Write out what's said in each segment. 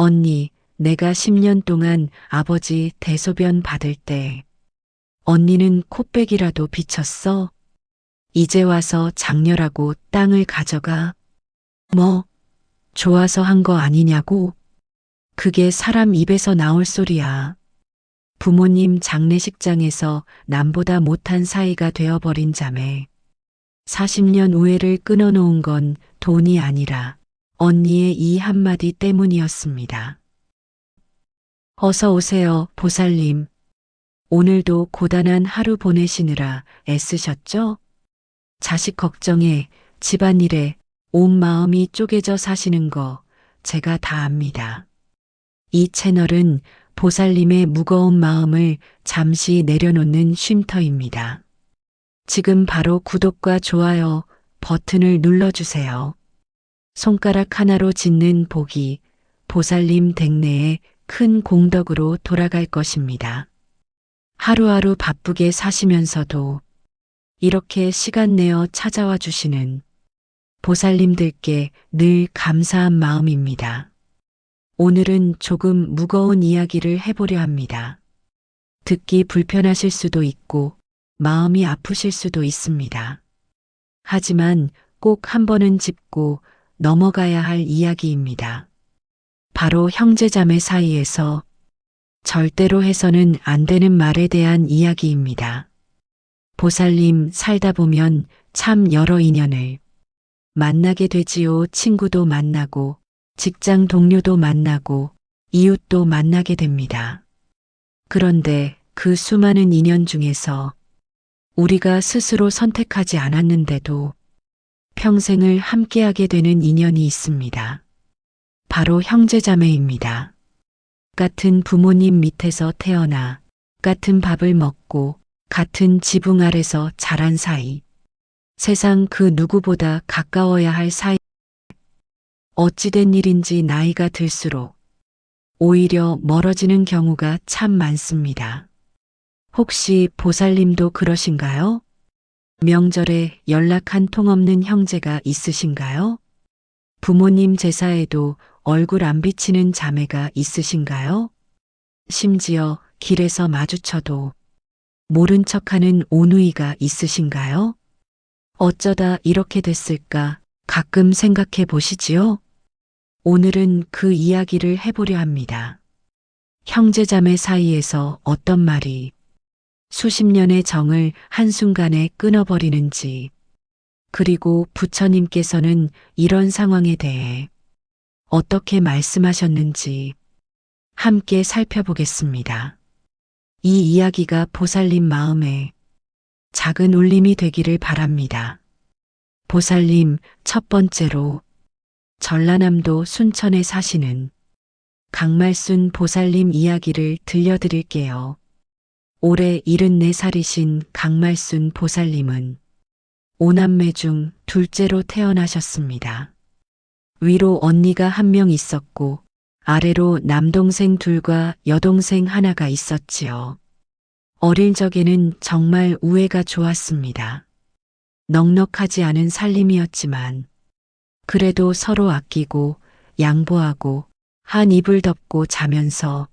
언니, 내가 10년 동안 아버지 대소변 받을 때 언니는 코빼기라도 비쳤어? 이제 와서 장렬하고 땅을 가져가. 뭐, 좋아서 한 거 아니냐고? 그게 사람 입에서 나올 소리야. 부모님 장례식장에서 남보다 못한 사이가 되어버린 자매. 40년 우애를 끊어놓은 건 돈이 아니라 언니의 이 한마디 때문이었습니다. 어서 오세요, 보살님. 오늘도 고단한 하루 보내시느라 애쓰셨죠? 자식 걱정에 집안일에 온 마음이 쪼개져 사시는 거 제가 다 압니다. 이 채널은 보살님의 무거운 마음을 잠시 내려놓는 쉼터입니다. 지금 바로 구독과 좋아요 버튼을 눌러주세요. 손가락 하나로 짓는 복이 보살님 댁내에 큰 공덕으로 돌아갈 것입니다. 하루하루 바쁘게 사시면서도 이렇게 시간 내어 찾아와 주시는 보살님들께 늘 감사한 마음입니다. 오늘은 조금 무거운 이야기를 해보려 합니다. 듣기 불편하실 수도 있고 마음이 아프실 수도 있습니다. 하지만 꼭 한 번은 짚고 넘어가야 할 이야기입니다. 바로 형제자매 사이에서 절대로 해서는 안 되는 말에 대한 이야기입니다. 보살님 살다 보면 참 여러 인연을 만나게 되지요. 친구도 만나고 직장 동료도 만나고 이웃도 만나게 됩니다. 그런데 그 수많은 인연 중에서 우리가 스스로 선택하지 않았는데도 평생을 함께하게 되는 인연이 있습니다. 바로 형제자매입니다. 같은 부모님 밑에서 태어나 같은 밥을 먹고 같은 지붕 아래서 자란 사이. 세상 그 누구보다 가까워야 할 사이. 어찌된 일인지 나이가 들수록 오히려 멀어지는 경우가 참 많습니다. 혹시 보살님도 그러신가요? 명절에 연락 한 통 없는 형제가 있으신가요? 부모님 제사에도 얼굴 안 비치는 자매가 있으신가요? 심지어 길에서 마주쳐도 모른 척하는 오누이가 있으신가요? 어쩌다 이렇게 됐을까 가끔 생각해 보시지요? 오늘은 그 이야기를 해보려 합니다. 형제자매 사이에서 어떤 말이 수십 년의 정을 한순간에 끊어버리는지, 그리고 부처님께서는 이런 상황에 대해 어떻게 말씀하셨는지 함께 살펴보겠습니다. 이 이야기가 보살님 마음에 작은 울림이 되기를 바랍니다. 보살님, 첫 번째로 전라남도 순천에 사시는 강말순 보살님 이야기를 들려드릴게요. 올해 74살이신 강말순 보살님은 5남매 중 둘째로 태어나셨습니다. 위로 언니가 한 명 있었고 아래로 남동생 둘과 여동생 하나가 있었지요. 어릴 적에는 정말 우애가 좋았습니다. 넉넉하지 않은 살림이었지만 그래도 서로 아끼고 양보하고 한 이불 덮고 자면서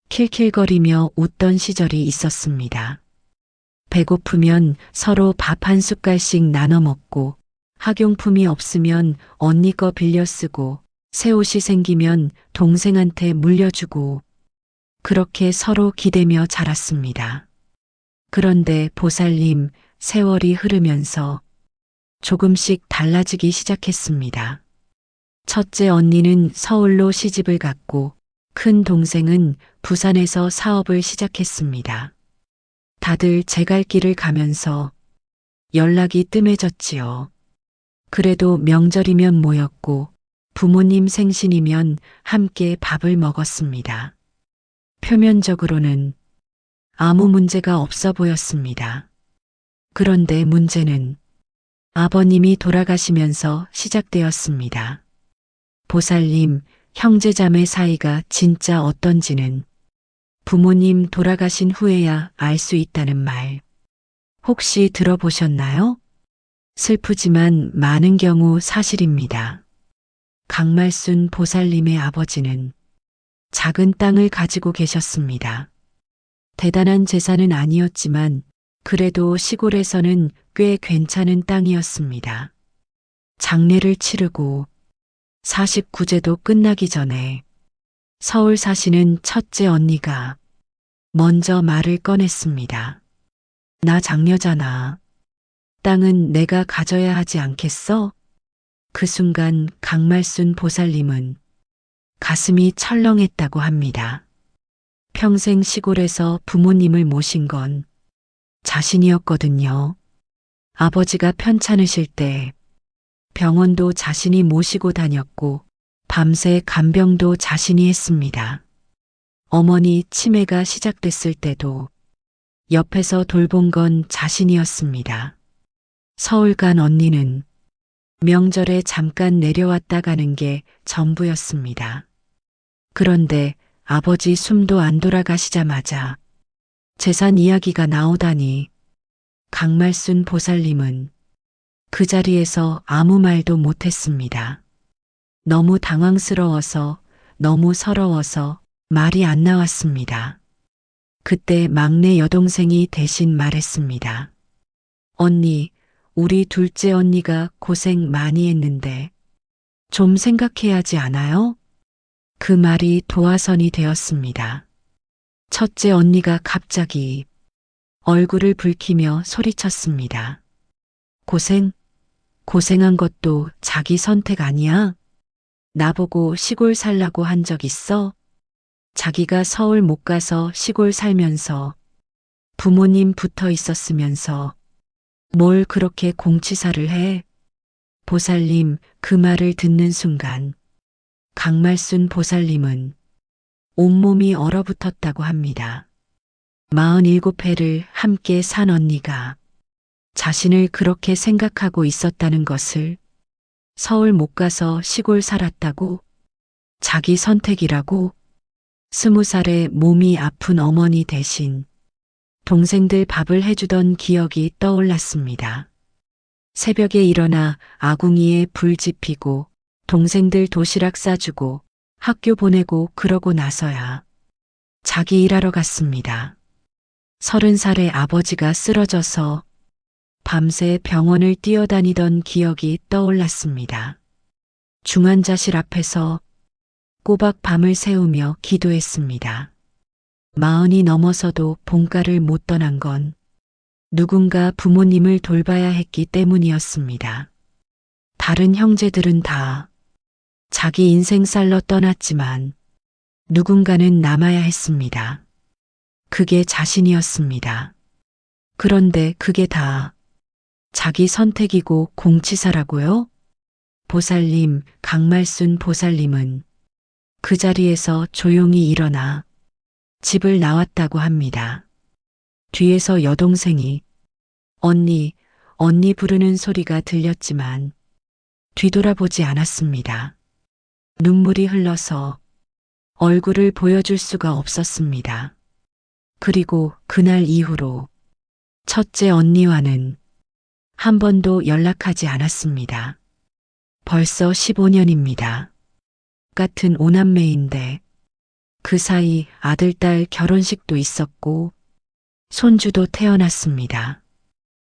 킬킬거리며 웃던 시절이 있었습니다. 배고프면 서로 밥 한 숟갈씩 나눠 먹고 학용품이 없으면 언니 거 빌려 쓰고 새 옷이 생기면 동생한테 물려주고 그렇게 서로 기대며 자랐습니다. 그런데 보살님, 세월이 흐르면서 조금씩 달라지기 시작했습니다. 첫째 언니는 서울로 시집을 갔고 큰 동생은 부산에서 사업을 시작했습니다. 다들 제 갈 길을 가면서 연락이 뜸해졌지요. 그래도 명절이면 모였고 부모님 생신이면 함께 밥을 먹었습니다. 표면적으로는 아무 문제가 없어 보였습니다. 그런데 문제는 아버님이 돌아가시면서 시작되었습니다. 보살님, 형제자매 사이가 진짜 어떤지는 부모님 돌아가신 후에야 알 수 있다는 말. 혹시 들어보셨나요? 슬프지만 많은 경우 사실입니다. 강말순 보살님의 아버지는 작은 땅을 가지고 계셨습니다. 대단한 재산은 아니었지만 그래도 시골에서는 꽤 괜찮은 땅이었습니다. 장례를 치르고 49제도 끝나기 전에 서울 사시는 첫째 언니가 먼저 말을 꺼냈습니다. 나 장녀잖아. 땅은 내가 가져야 하지 않겠어? 그 순간 강말순 보살님은 가슴이 철렁했다고 합니다. 평생 시골에서 부모님을 모신 건 자신이었거든요. 아버지가 편찮으실 때 병원도 자신이 모시고 다녔고 밤새 간병도 자신이 했습니다. 어머니 치매가 시작됐을 때도 옆에서 돌본 건 자신이었습니다. 서울 간 언니는 명절에 잠깐 내려왔다 가는 게 전부였습니다. 그런데 아버지 숨도 안 돌아가시자마자 재산 이야기가 나오다니 강말순 보살님은 그 자리에서 아무 말도 못했습니다. 너무 당황스러워서, 너무 서러워서 말이 안 나왔습니다. 그때 막내 여동생이 대신 말했습니다. 언니, 우리 둘째 언니가 고생 많이 했는데 좀 생각해야지 않아요? 그 말이 도화선이 되었습니다. 첫째 언니가 갑자기 얼굴을 붉히며 소리쳤습니다. 고생한 것도 자기 선택 아니야? 나보고 시골 살라고 한 적 있어? 자기가 서울 못 가서 시골 살면서 부모님 붙어 있었으면서 뭘 그렇게 공치사를 해? 보살님 그 말을 듣는 순간 강말순 보살님은 온몸이 얼어붙었다고 합니다. 47회를 함께 산 언니가 자신을 그렇게 생각하고 있었다는 것을, 서울 못 가서 시골 살았다고, 자기 선택이라고, 20살에 몸이 아픈 어머니 대신 동생들 밥을 해주던 기억이 떠올랐습니다. 새벽에 일어나 아궁이에 불 지피고 동생들 도시락 싸주고 학교 보내고 그러고 나서야 자기 일하러 갔습니다. 30살에 아버지가 쓰러져서 밤새 병원을 뛰어다니던 기억이 떠올랐습니다. 중환자실 앞에서 꼬박 밤을 새우며 기도했습니다. 40이 넘어서도 본가를 못 떠난 건 누군가 부모님을 돌봐야 했기 때문이었습니다. 다른 형제들은 다 자기 인생 살러 떠났지만 누군가는 남아야 했습니다. 그게 자신이었습니다. 그런데 그게 다 자기 선택이고 공치사라고요? 보살님, 강말순 보살님은 그 자리에서 조용히 일어나 집을 나왔다고 합니다. 뒤에서 여동생이 언니 부르는 소리가 들렸지만 뒤돌아보지 않았습니다. 눈물이 흘러서 얼굴을 보여줄 수가 없었습니다. 그리고 그날 이후로 첫째 언니와는 한 번도 연락하지 않았습니다. 벌써 15년입니다. 같은 오남매인데 그 사이 아들, 딸 결혼식도 있었고 손주도 태어났습니다.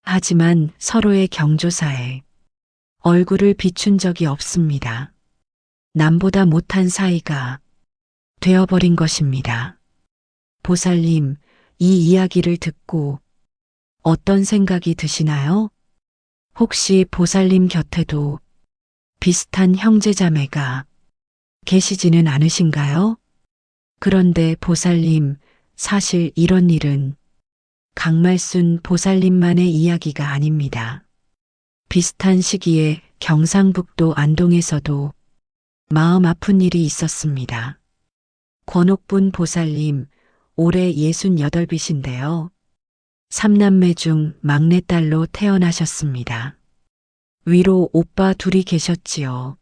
하지만 서로의 경조사에 얼굴을 비춘 적이 없습니다. 남보다 못한 사이가 되어버린 것입니다. 보살님, 이 이야기를 듣고 어떤 생각이 드시나요? 혹시 보살님 곁에도 비슷한 형제자매가 계시지는 않으신가요? 그런데 보살님, 사실 이런 일은 강말순 보살님만의 이야기가 아닙니다. 비슷한 시기에 경상북도 안동에서도 마음 아픈 일이 있었습니다. 권옥분 보살님, 올해 68이신데요. 3남매 중 막내딸로 태어나셨습니다. 위로 오빠 둘이 계셨지요.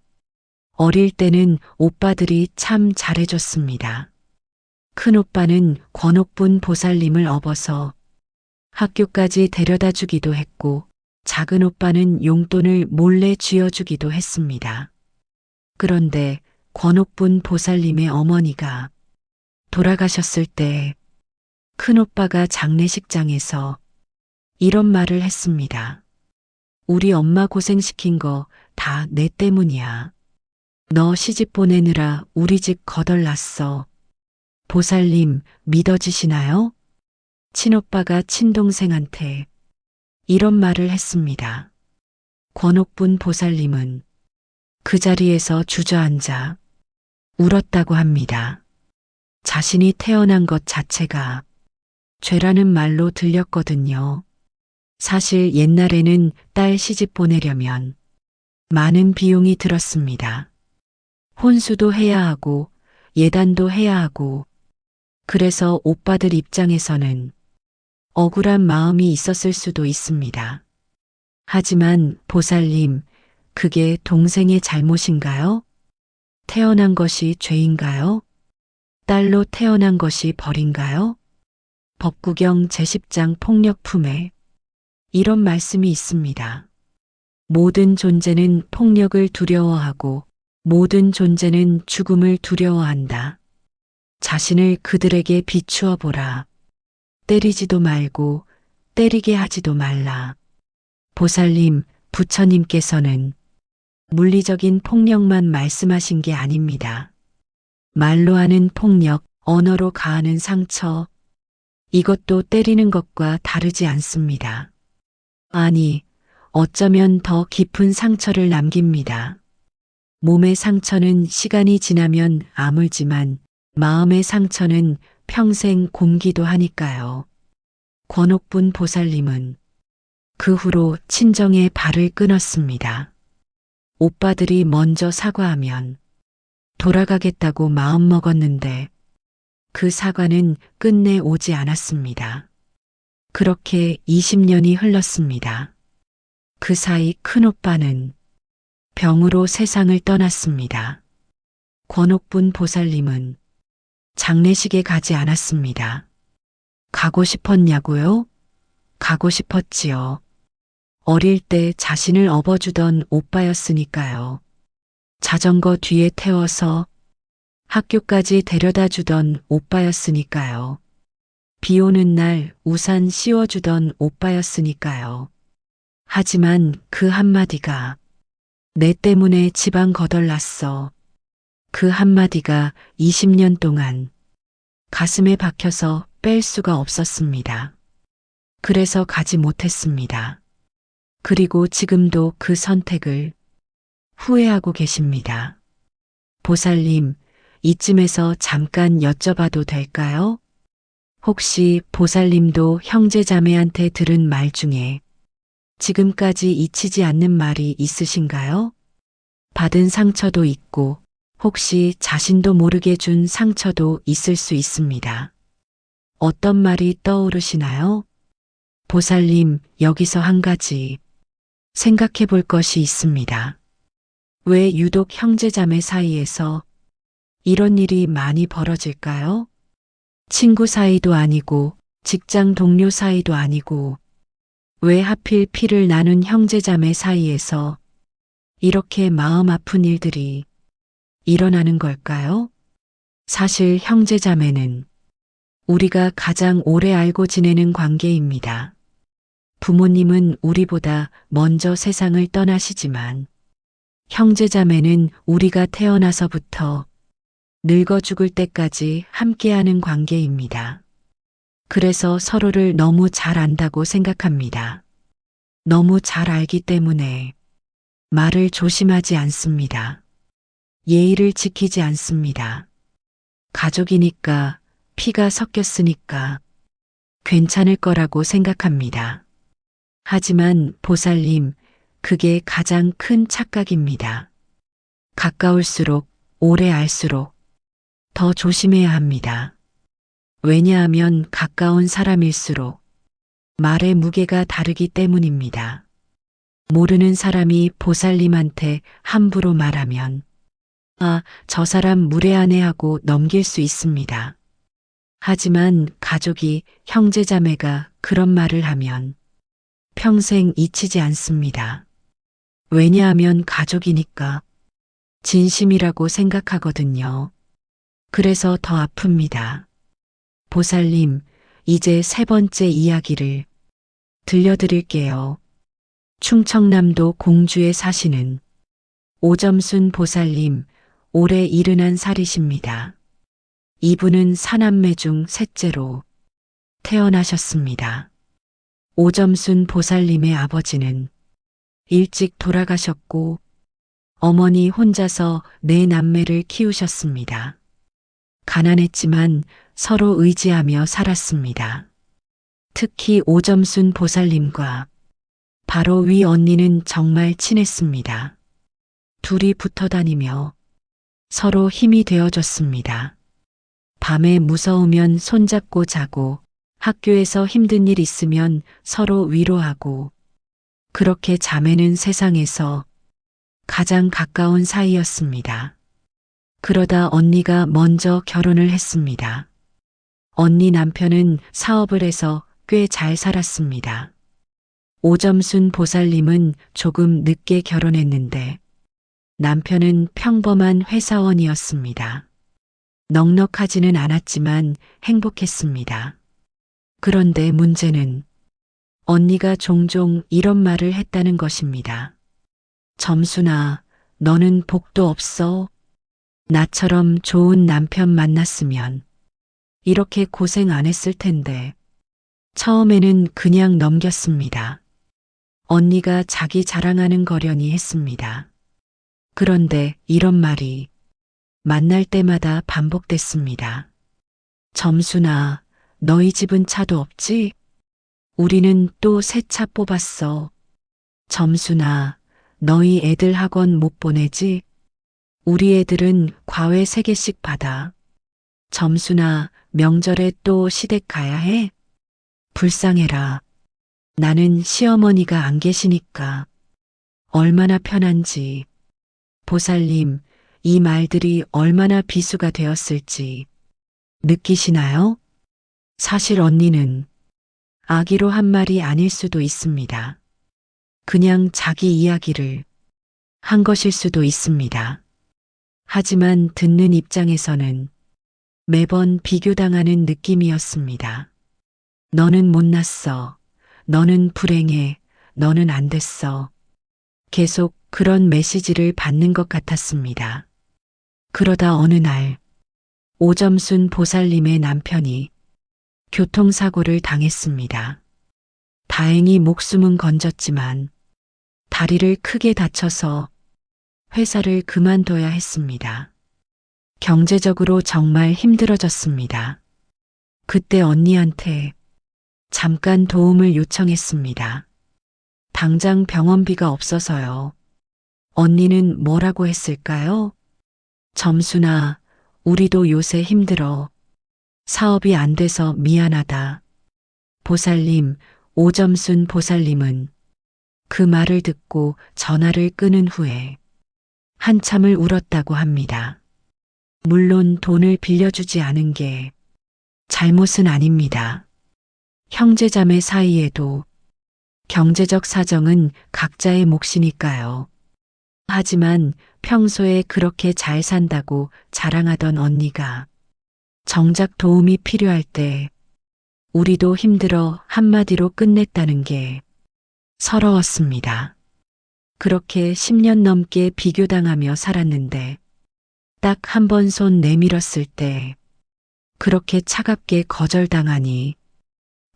어릴 때는 오빠들이 참 잘해줬습니다. 큰오빠는 권옥분 보살님을 업어서 학교까지 데려다 주기도 했고 작은 오빠는 용돈을 몰래 쥐어주기도 했습니다. 그런데 권옥분 보살님의 어머니가 돌아가셨을 때 큰오빠가 장례식장에서 이런 말을 했습니다. 우리 엄마 고생시킨 거 다 내 때문이야. 너 시집 보내느라 우리 집 거덜났어. 보살님 믿어지시나요? 친오빠가 친동생한테 이런 말을 했습니다. 권옥분 보살님은 그 자리에서 주저앉아 울었다고 합니다. 자신이 태어난 것 자체가 죄라는 말로 들렸거든요. 사실 옛날에는 딸 시집 보내려면 많은 비용이 들었습니다. 혼수도 해야 하고 예단도 해야 하고 그래서 오빠들 입장에서는 억울한 마음이 있었을 수도 있습니다. 하지만 보살님, 그게 동생의 잘못인가요? 태어난 것이 죄인가요? 딸로 태어난 것이 벌인가요? 법구경 제10장 폭력품에 이런 말씀이 있습니다. 모든 존재는 폭력을 두려워하고 모든 존재는 죽음을 두려워한다. 자신을 그들에게 비추어 보라. 때리지도 말고 때리게 하지도 말라. 보살님, 부처님께서는 물리적인 폭력만 말씀하신 게 아닙니다. 말로 하는 폭력, 언어로 가하는 상처, 이것도 때리는 것과 다르지 않습니다. 아니, 어쩌면 더 깊은 상처를 남깁니다. 몸의 상처는 시간이 지나면 아물지만 마음의 상처는 평생 곰기도 하니까요. 권옥분 보살님은 그 후로 친정의 발을 끊었습니다. 오빠들이 먼저 사과하면 돌아가겠다고 마음먹었는데 그 사과는 끝내 오지 않았습니다. 그렇게 20년이 흘렀습니다. 그 사이 큰오빠는 병으로 세상을 떠났습니다. 권옥분 보살님은 장례식에 가지 않았습니다. 가고 싶었냐고요? 가고 싶었지요. 어릴 때 자신을 업어주던 오빠였으니까요. 자전거 뒤에 태워서 학교까지 데려다 주던 오빠였으니까요. 비 오는 날 우산 씌워주던 오빠였으니까요. 하지만 그 한마디가 내 때문에 집안 거덜났어. 그 한마디가 20년 동안 가슴에 박혀서 뺄 수가 없었습니다. 그래서 가지 못했습니다. 그리고 지금도 그 선택을 후회하고 계십니다. 보살님, 이쯤에서 잠깐 여쭤봐도 될까요? 혹시 보살님도 형제자매한테 들은 말 중에 지금까지 잊히지 않는 말이 있으신가요? 받은 상처도 있고 혹시 자신도 모르게 준 상처도 있을 수 있습니다. 어떤 말이 떠오르시나요? 보살님, 여기서 한 가지 생각해 볼 것이 있습니다. 왜 유독 형제자매 사이에서 이런 일이 많이 벌어질까요? 친구 사이도 아니고 직장 동료 사이도 아니고 왜 하필 피를 나눈 형제자매 사이에서 이렇게 마음 아픈 일들이 일어나는 걸까요? 사실 형제자매는 우리가 가장 오래 알고 지내는 관계입니다. 부모님은 우리보다 먼저 세상을 떠나시지만 형제자매는 우리가 태어나서부터 늙어 죽을 때까지 함께하는 관계입니다. 그래서 서로를 너무 잘 안다고 생각합니다. 너무 잘 알기 때문에 말을 조심하지 않습니다. 예의를 지키지 않습니다. 가족이니까, 피가 섞였으니까 괜찮을 거라고 생각합니다. 하지만 보살님, 그게 가장 큰 착각입니다. 가까울수록, 오래 알수록 더 조심해야 합니다. 왜냐하면 가까운 사람일수록 말의 무게가 다르기 때문입니다. 모르는 사람이 보살님한테 함부로 말하면 아, 저 사람 무례하네 하고 넘길 수 있습니다. 하지만 가족이, 형제자매가 그런 말을 하면 평생 잊히지 않습니다. 왜냐하면 가족이니까 진심이라고 생각하거든요. 그래서 더 아픕니다. 보살님, 이제 세 번째 이야기를 들려드릴게요. 충청남도 공주에 사시는 오점순 보살님, 올해 71살이십니다. 이분은 사남매 중 셋째로 태어나셨습니다. 오점순 보살님의 아버지는 일찍 돌아가셨고 어머니 혼자서 네 남매를 키우셨습니다. 가난했지만 서로 의지하며 살았습니다. 특히 오점순 보살님과 바로 위 언니는 정말 친했습니다. 둘이 붙어 다니며 서로 힘이 되어줬습니다. 밤에 무서우면 손잡고 자고 학교에서 힘든 일 있으면 서로 위로하고 그렇게 자매는 세상에서 가장 가까운 사이였습니다. 그러다 언니가 먼저 결혼을 했습니다. 언니 남편은 사업을 해서 꽤 잘 살았습니다. 오점순 보살님은 조금 늦게 결혼했는데 남편은 평범한 회사원이었습니다. 넉넉하지는 않았지만 행복했습니다. 그런데 문제는 언니가 종종 이런 말을 했다는 것입니다. 점순아, 너는 복도 없어. 나처럼 좋은 남편 만났으면 이렇게 고생 안 했을 텐데. 처음에는 그냥 넘겼습니다. 언니가 자기 자랑하는 거려니 했습니다. 그런데 이런 말이 만날 때마다 반복됐습니다. 점순아, 너희 집은 차도 없지? 우리는 또 새 차 뽑았어. 점순아, 너희 애들 학원 못 보내지? 우리 애들은 과외 3개씩 받아. 점순아, 명절에 또 시댁 가야 해? 불쌍해라. 나는 시어머니가 안 계시니까 얼마나 편한지. 보살님, 이 말들이 얼마나 비수가 되었을지 느끼시나요? 사실 언니는 아기로 한 말이 아닐 수도 있습니다. 그냥 자기 이야기를 한 것일 수도 있습니다. 하지만 듣는 입장에서는 매번 비교당하는 느낌이었습니다. 너는 못났어. 너는 불행해. 너는 안 됐어. 계속 그런 메시지를 받는 것 같았습니다. 그러다 어느 날 오점순 보살님의 남편이 교통사고를 당했습니다. 다행히 목숨은 건졌지만 다리를 크게 다쳐서 회사를 그만둬야 했습니다. 경제적으로 정말 힘들어졌습니다. 그때 언니한테 잠깐 도움을 요청했습니다. 당장 병원비가 없어서요. 언니는 뭐라고 했을까요? 점순아, 우리도 요새 힘들어. 사업이 안 돼서 미안하다. 보살님, 오점순 보살님은 그 말을 듣고 전화를 끊은 후에 한참을 울었다고 합니다. 물론 돈을 빌려주지 않은 게 잘못은 아닙니다. 형제자매 사이에도 경제적 사정은 각자의 몫이니까요. 하지만 평소에 그렇게 잘 산다고 자랑하던 언니가 정작 도움이 필요할 때 우리도 힘들어 한마디로 끝냈다는 게 서러웠습니다. 그렇게 10년 넘게 비교당하며 살았는데 딱 한 번 손 내밀었을 때 그렇게 차갑게 거절당하니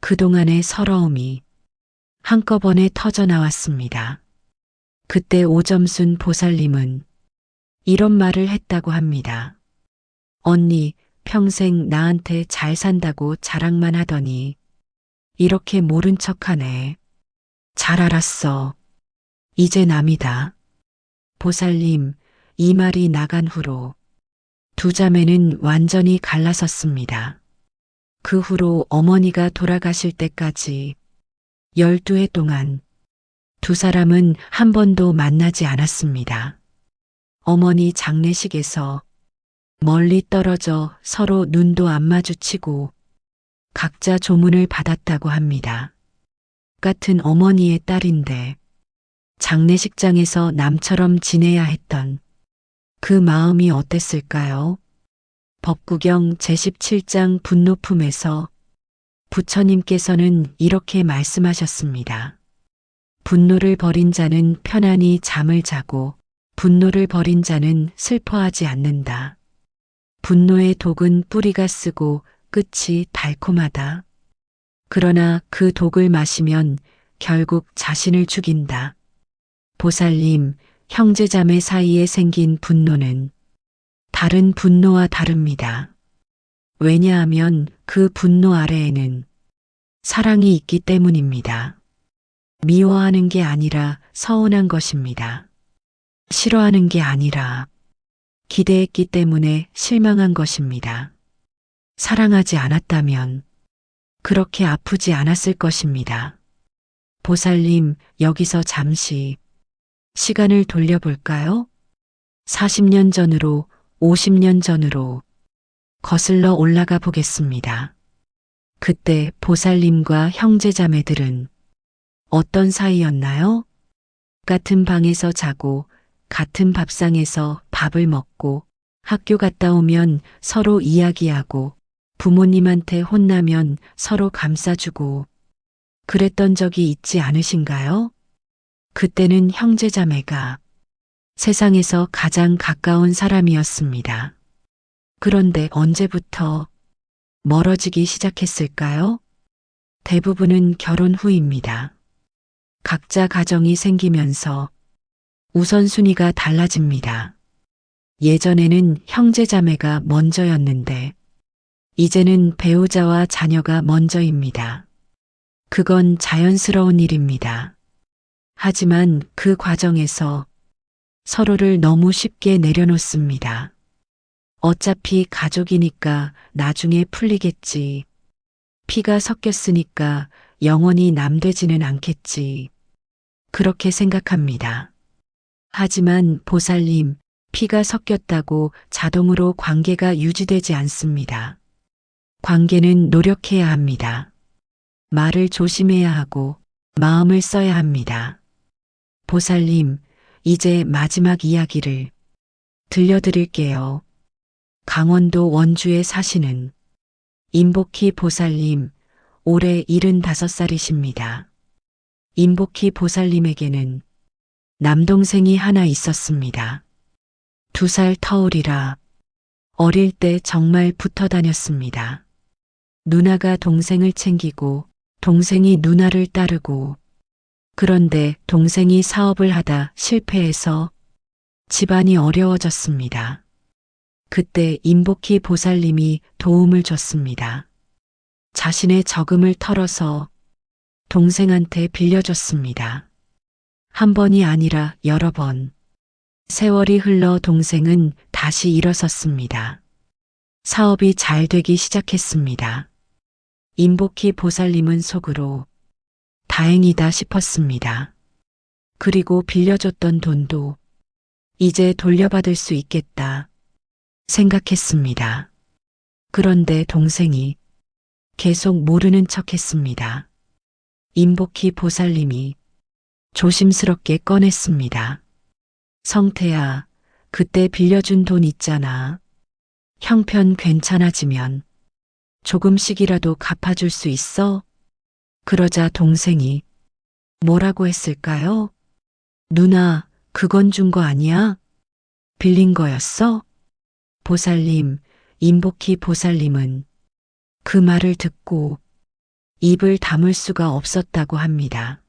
그동안의 서러움이 한꺼번에 터져 나왔습니다. 그때 오점순 보살님은 이런 말을 했다고 합니다. 언니, 평생 나한테 잘 산다고 자랑만 하더니 이렇게 모른 척하네. 잘 알았어. 이제 남이다. 보살님, 이 말이 나간 후로 두 자매는 완전히 갈라섰습니다. 그 후로 어머니가 돌아가실 때까지 12해 동안 두 사람은 한 번도 만나지 않았습니다. 어머니 장례식에서 멀리 떨어져 서로 눈도 안 마주치고 각자 조문을 받았다고 합니다. 같은 어머니의 딸인데 장례식장에서 남처럼 지내야 했던 그 마음이 어땠을까요? 법구경 제17장 분노품에서 부처님께서는 이렇게 말씀하셨습니다. 분노를 버린 자는 편안히 잠을 자고 분노를 버린 자는 슬퍼하지 않는다. 분노의 독은 뿌리가 쓰고 끝이 달콤하다. 그러나 그 독을 마시면 결국 자신을 죽인다. 보살님, 형제자매 사이에 생긴 분노는 다른 분노와 다릅니다. 왜냐하면 그 분노 아래에는 사랑이 있기 때문입니다. 미워하는 게 아니라 서운한 것입니다. 싫어하는 게 아니라 기대했기 때문에 실망한 것입니다. 사랑하지 않았다면 그렇게 아프지 않았을 것입니다. 보살님, 여기서 잠시 시간을 돌려볼까요? 40년 전으로, 50년 전으로 거슬러 올라가 보겠습니다. 그때 보살님과 형제자매들은 어떤 사이였나요? 같은 방에서 자고 같은 밥상에서 밥을 먹고 학교 갔다 오면 서로 이야기하고 부모님한테 혼나면 서로 감싸주고 그랬던 적이 있지 않으신가요? 그때는 형제자매가 세상에서 가장 가까운 사람이었습니다. 그런데 언제부터 멀어지기 시작했을까요? 대부분은 결혼 후입니다. 각자 가정이 생기면서 우선순위가 달라집니다. 예전에는 형제자매가 먼저였는데 이제는 배우자와 자녀가 먼저입니다. 그건 자연스러운 일입니다. 하지만 그 과정에서 서로를 너무 쉽게 내려놓습니다. 어차피 가족이니까 나중에 풀리겠지. 피가 섞였으니까 영원히 남되지는 않겠지. 그렇게 생각합니다. 하지만 보살님, 피가 섞였다고 자동으로 관계가 유지되지 않습니다. 관계는 노력해야 합니다. 말을 조심해야 하고 마음을 써야 합니다. 보살님, 이제 마지막 이야기를 들려드릴게요. 강원도 원주에 사시는 임복희 보살님, 올해 75살이십니다. 임복희 보살님에게는 남동생이 하나 있었습니다. 2살 터울이라 어릴 때 정말 붙어 다녔습니다. 누나가 동생을 챙기고 동생이 누나를 따르고 그런데 동생이 사업을 하다 실패해서 집안이 어려워졌습니다. 그때 임복희 보살님이 도움을 줬습니다. 자신의 저금을 털어서 동생한테 빌려줬습니다. 한 번이 아니라 여러 번. 세월이 흘러 동생은 다시 일어섰습니다. 사업이 잘 되기 시작했습니다. 임복희 보살님은 속으로 다행이다 싶었습니다. 그리고 빌려줬던 돈도 이제 돌려받을 수 있겠다 생각했습니다. 그런데 동생이 계속 모르는 척 했습니다. 임복희 보살님이 조심스럽게 꺼냈습니다. 성태야, 그때 빌려준 돈 있잖아. 형편 괜찮아지면 조금씩이라도 갚아줄 수 있어? 그러자 동생이 뭐라고 했을까요? 누나, 그건 준 거 아니야? 빌린 거였어? 보살님, 임복희 보살님은 그 말을 듣고 입을 다물 수가 없었다고 합니다.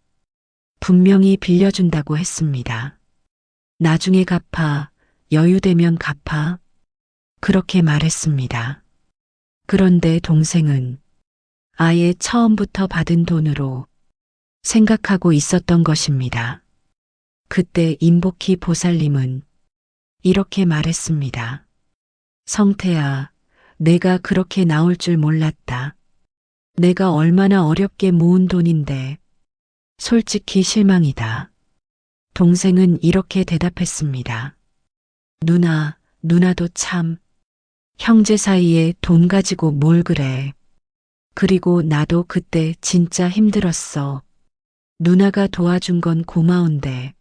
분명히 빌려준다고 했습니다. 나중에 갚아, 여유되면 갚아. 그렇게 말했습니다. 그런데 동생은 아예 처음부터 받은 돈으로 생각하고 있었던 것입니다. 그때 임복희 보살님은 이렇게 말했습니다. 성태야, 내가 그렇게 나올 줄 몰랐다. 내가 얼마나 어렵게 모은 돈인데 솔직히 실망이다. 동생은 이렇게 대답했습니다. 누나, 누나도 참 형제 사이에 돈 가지고 뭘 그래. 그리고 나도 그때 진짜 힘들었어. 누나가 도와준 건 고마운데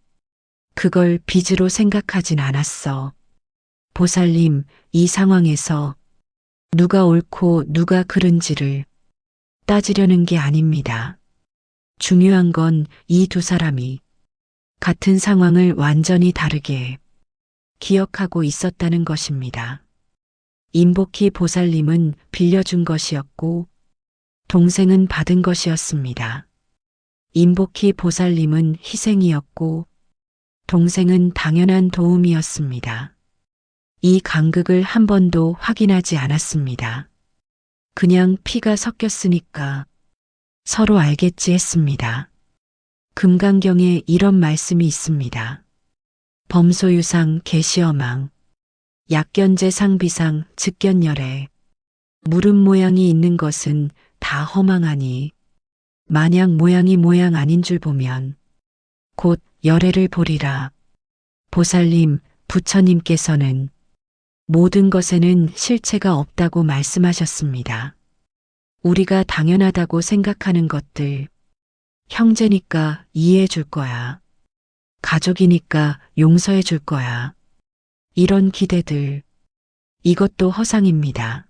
그걸 빚으로 생각하진 않았어. 보살님, 이 상황에서 누가 옳고 누가 그른지를 따지려는 게 아닙니다. 중요한 건 이 두 사람이 같은 상황을 완전히 다르게 기억하고 있었다는 것입니다. 임복희 보살님은 빌려준 것이었고 동생은 받은 것이었습니다. 임복희 보살님은 희생이었고 동생은 당연한 도움이었습니다. 이 간극을 한 번도 확인하지 않았습니다. 그냥 피가 섞였으니까 서로 알겠지 했습니다. 금강경에 이런 말씀이 있습니다. 범소유상 계시어망 약견제 상비상 즉견열에 무릎 모양이 있는 것은 다 허망하니 만약 모양이 모양 아닌 줄 보면 곧 열애를 보리라. 보살님, 부처님께서는 모든 것에는 실체가 없다고 말씀하셨습니다. 우리가 당연하다고 생각하는 것들, 형제니까 이해해 줄 거야. 가족이니까 용서해 줄 거야. 이런 기대들, 이것도 허상입니다.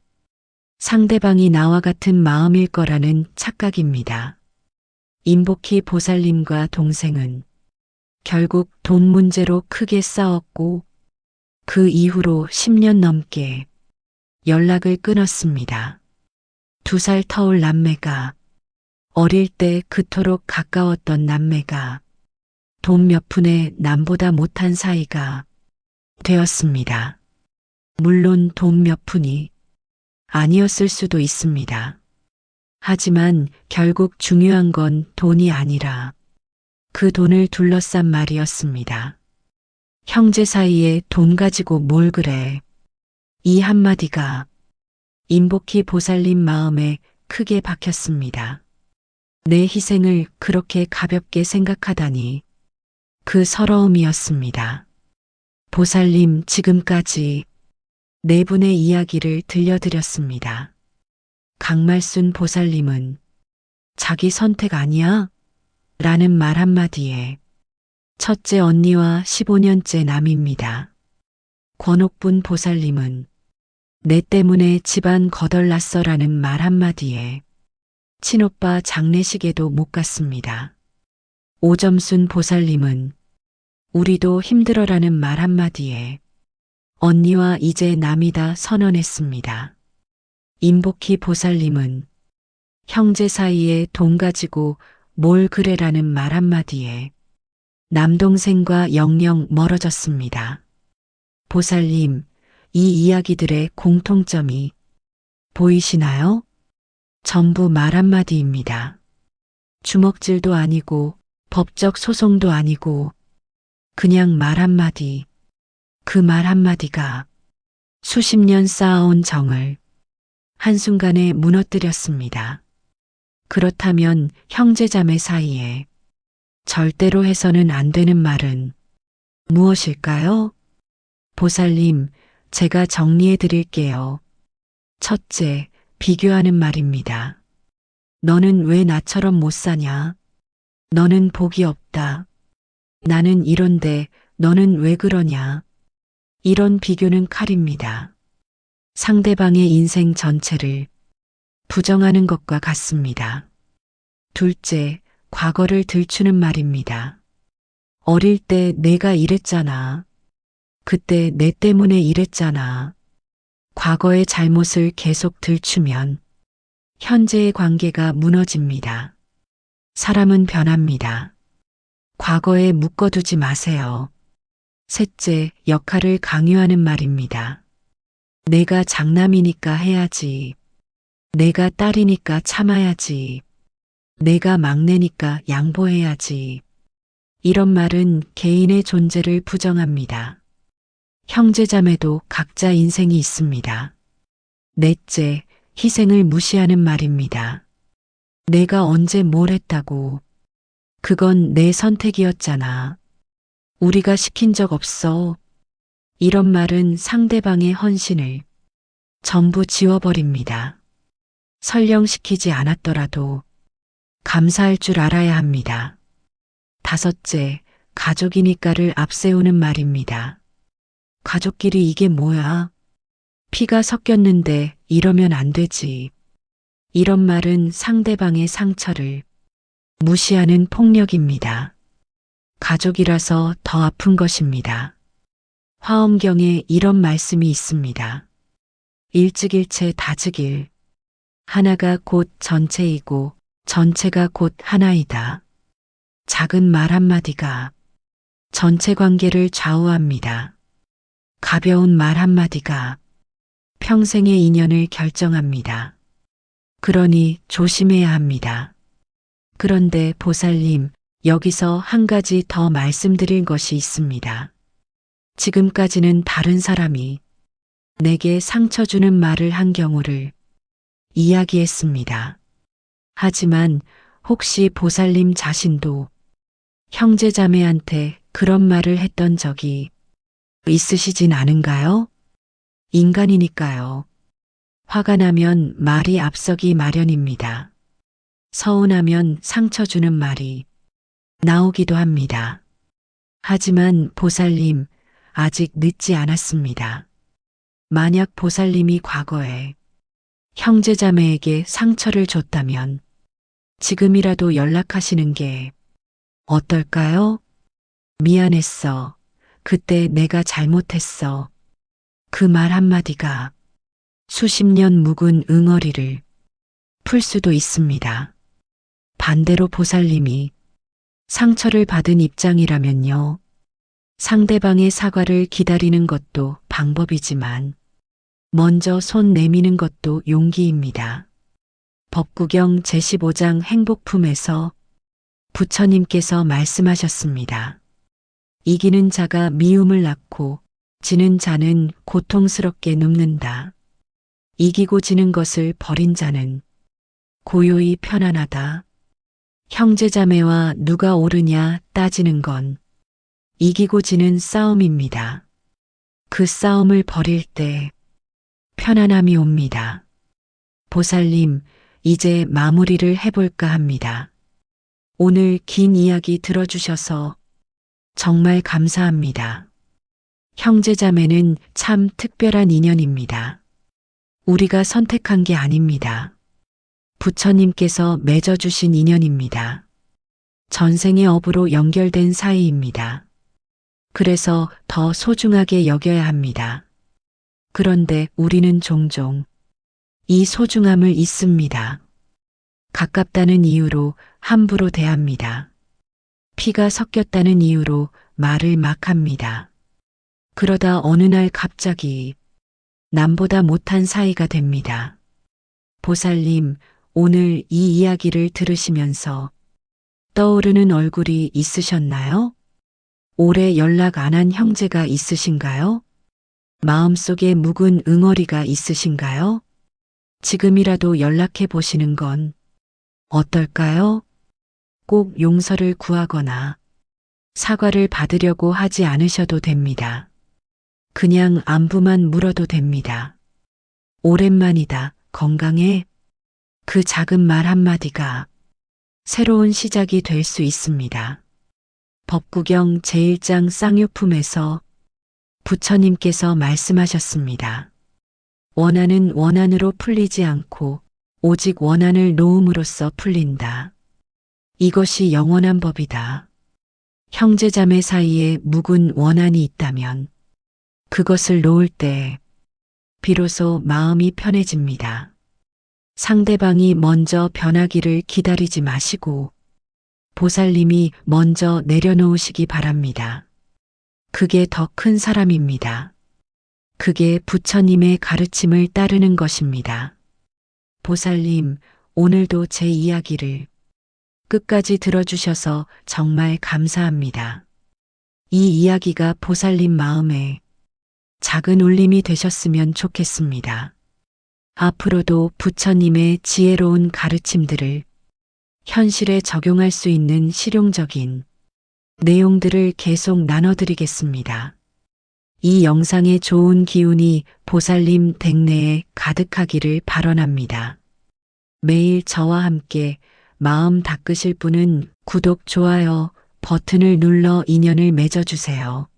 상대방이 나와 같은 마음일 거라는 착각입니다. 임복희 보살님과 동생은 결국 돈 문제로 크게 싸웠고 그 이후로 10년 넘게 연락을 끊었습니다. 2살 터울 남매가 어릴 때 그토록 가까웠던 남매가 돈 몇 푼에 남보다 못한 사이가 되었습니다. 물론 돈 몇 푼이 아니었을 수도 있습니다. 하지만 결국 중요한 건 돈이 아니라 그 돈을 둘러싼 말이었습니다. 형제 사이에 돈 가지고 뭘 그래. 이 한마디가 임복희 보살님 마음에 크게 박혔습니다. 내 희생을 그렇게 가볍게 생각하다니 그 서러움이었습니다. 보살님, 지금까지 네 분의 이야기를 들려드렸습니다. 강말순 보살님은 자기 선택 아니야? 라는 말 한마디에 첫째 언니와 15년째 남입니다. 권옥분 보살님은 내 때문에 집안 거덜났어 라는 말 한마디에 친오빠 장례식에도 못 갔습니다. 오점순 보살님은 우리도 힘들어라는 말 한마디에 언니와 이제 남이다 선언했습니다. 임복희 보살님은 형제 사이에 돈 가지고 뭘 그래라는 말 한마디에 남동생과 영영 멀어졌습니다. 보살님, 이 이야기들의 공통점이 보이시나요? 전부 말 한마디입니다. 주먹질도 아니고 법적 소송도 아니고 그냥 말 한마디, 그 말 한마디가 수십 년 쌓아온 정을 한순간에 무너뜨렸습니다. 그렇다면 형제자매 사이에 절대로 해서는 안 되는 말은 무엇일까요? 보살님, 제가 정리해 드릴게요. 첫째, 비교하는 말입니다. 너는 왜 나처럼 못 사냐? 너는 복이 없다. 나는 이런데 너는 왜 그러냐? 이런 비교는 칼입니다. 상대방의 인생 전체를 부정하는 것과 같습니다. 둘째, 과거를 들추는 말입니다. 어릴 때 내가 이랬잖아. 그때 내 때문에 이랬잖아. 과거의 잘못을 계속 들추면 현재의 관계가 무너집니다. 사람은 변합니다. 과거에 묶어두지 마세요. 셋째, 역할을 강요하는 말입니다. 내가 장남이니까 해야지. 내가 딸이니까 참아야지. 내가 막내니까 양보해야지. 이런 말은 개인의 존재를 부정합니다. 형제자매도 각자 인생이 있습니다. 넷째, 희생을 무시하는 말입니다. 내가 언제 뭘 했다고. 그건 내 선택이었잖아. 우리가 시킨 적 없어. 이런 말은 상대방의 헌신을 전부 지워버립니다. 설령 시키지 않았더라도 감사할 줄 알아야 합니다. 다섯째, 가족이니까를 앞세우는 말입니다. 가족끼리 이게 뭐야? 피가 섞였는데 이러면 안 되지. 이런 말은 상대방의 상처를 무시하는 폭력입니다. 가족이라서 더 아픈 것입니다. 화엄경에 이런 말씀이 있습니다. 일즉일체 다즉일. 하나가 곧 전체이고 전체가 곧 하나이다. 작은 말 한마디가 전체 관계를 좌우합니다. 가벼운 말 한마디가 평생의 인연을 결정합니다. 그러니 조심해야 합니다. 그런데 보살님, 여기서 한 가지 더 말씀드릴 것이 있습니다. 지금까지는 다른 사람이 내게 상처 주는 말을 한 경우를 이야기했습니다. 하지만 혹시 보살님 자신도 형제자매한테 그런 말을 했던 적이 있으시진 않은가요? 인간이니까요. 화가 나면 말이 앞서기 마련입니다. 서운하면 상처 주는 말이 나오기도 합니다. 하지만 보살님, 아직 늦지 않았습니다. 만약 보살님이 과거에 형제자매에게 상처를 줬다면 지금이라도 연락하시는 게 어떨까요? 미안했어. 그때 내가 잘못했어. 그 말 한마디가 수십 년 묵은 응어리를 풀 수도 있습니다. 반대로 보살님이 상처를 받은 입장이라면요. 상대방의 사과를 기다리는 것도 방법이지만 먼저 손 내미는 것도 용기입니다. 법구경 제15장 행복품에서 부처님께서 말씀하셨습니다. 이기는 자가 미움을 낳고 지는 자는 고통스럽게 눕는다. 이기고 지는 것을 버린 자는 고요히 편안하다. 형제자매와 누가 옳으냐 따지는 건 이기고 지는 싸움입니다. 그 싸움을 벌일 때 편안함이 옵니다. 보살님, 이제 마무리를 해볼까 합니다. 오늘 긴 이야기 들어주셔서 정말 감사합니다. 형제자매는 참 특별한 인연입니다. 우리가 선택한 게 아닙니다. 부처님께서 맺어주신 인연입니다. 전생의 업으로 연결된 사이입니다. 그래서 더 소중하게 여겨야 합니다. 그런데 우리는 종종 이 소중함을 잊습니다. 가깝다는 이유로 함부로 대합니다. 피가 섞였다는 이유로 말을 막 합니다. 그러다 어느 날 갑자기 남보다 못한 사이가 됩니다. 보살님, 오늘 이 이야기를 들으시면서 떠오르는 얼굴이 있으셨나요? 오래 연락 안 한 형제가 있으신가요? 마음속에 묵은 응어리가 있으신가요? 지금이라도 연락해 보시는 건 어떨까요? 꼭 용서를 구하거나 사과를 받으려고 하지 않으셔도 됩니다. 그냥 안부만 물어도 됩니다. 오랜만이다, 건강해? 그 작은 말 한마디가 새로운 시작이 될 수 있습니다. 법구경 제1장 쌍요품에서 부처님께서 말씀하셨습니다. 원한은 원한으로 풀리지 않고 오직 원한을 놓음으로써 풀린다. 이것이 영원한 법이다. 형제자매 사이에 묵은 원한이 있다면 그것을 놓을 때 비로소 마음이 편해집니다. 상대방이 먼저 변하기를 기다리지 마시고 보살님이 먼저 내려놓으시기 바랍니다. 그게 더 큰 사람입니다. 그게 부처님의 가르침을 따르는 것입니다. 보살님, 오늘도 제 이야기를 끝까지 들어주셔서 정말 감사합니다. 이 이야기가 보살님 마음에 작은 울림이 되셨으면 좋겠습니다. 앞으로도 부처님의 지혜로운 가르침들을 현실에 적용할 수 있는 실용적인 내용들을 계속 나눠드리겠습니다. 이 영상의 좋은 기운이 보살님 댁내에 가득하기를 발언합니다. 매일 저와 함께 마음 닦으실 분은 구독, 좋아요 버튼을 눌러 인연을 맺어주세요.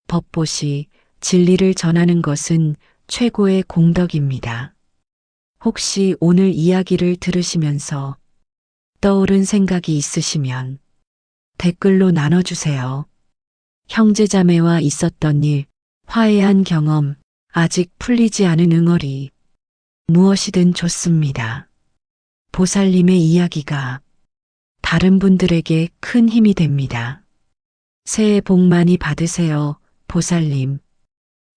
법보시, 진리를 전하는 것은 최고의 공덕입니다. 혹시 오늘 이야기를 들으시면서 떠오른 생각이 있으시면 댓글로 나눠주세요. 형제자매와 있었던 일, 화해한 경험, 아직 풀리지 않은 응어리, 무엇이든 좋습니다. 보살님의 이야기가 다른 분들에게 큰 힘이 됩니다. 새해 복 많이 받으세요, 보살님.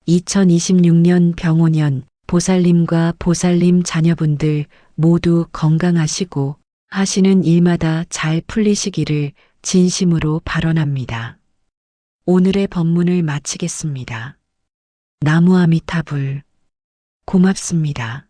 2026년 병오년 보살님과 보살님 자녀분들 모두 건강하시고 하시는 일마다 잘 풀리시기를 진심으로 발언합니다. 오늘의 법문을 마치겠습니다. 나무 아미타불. 고맙습니다.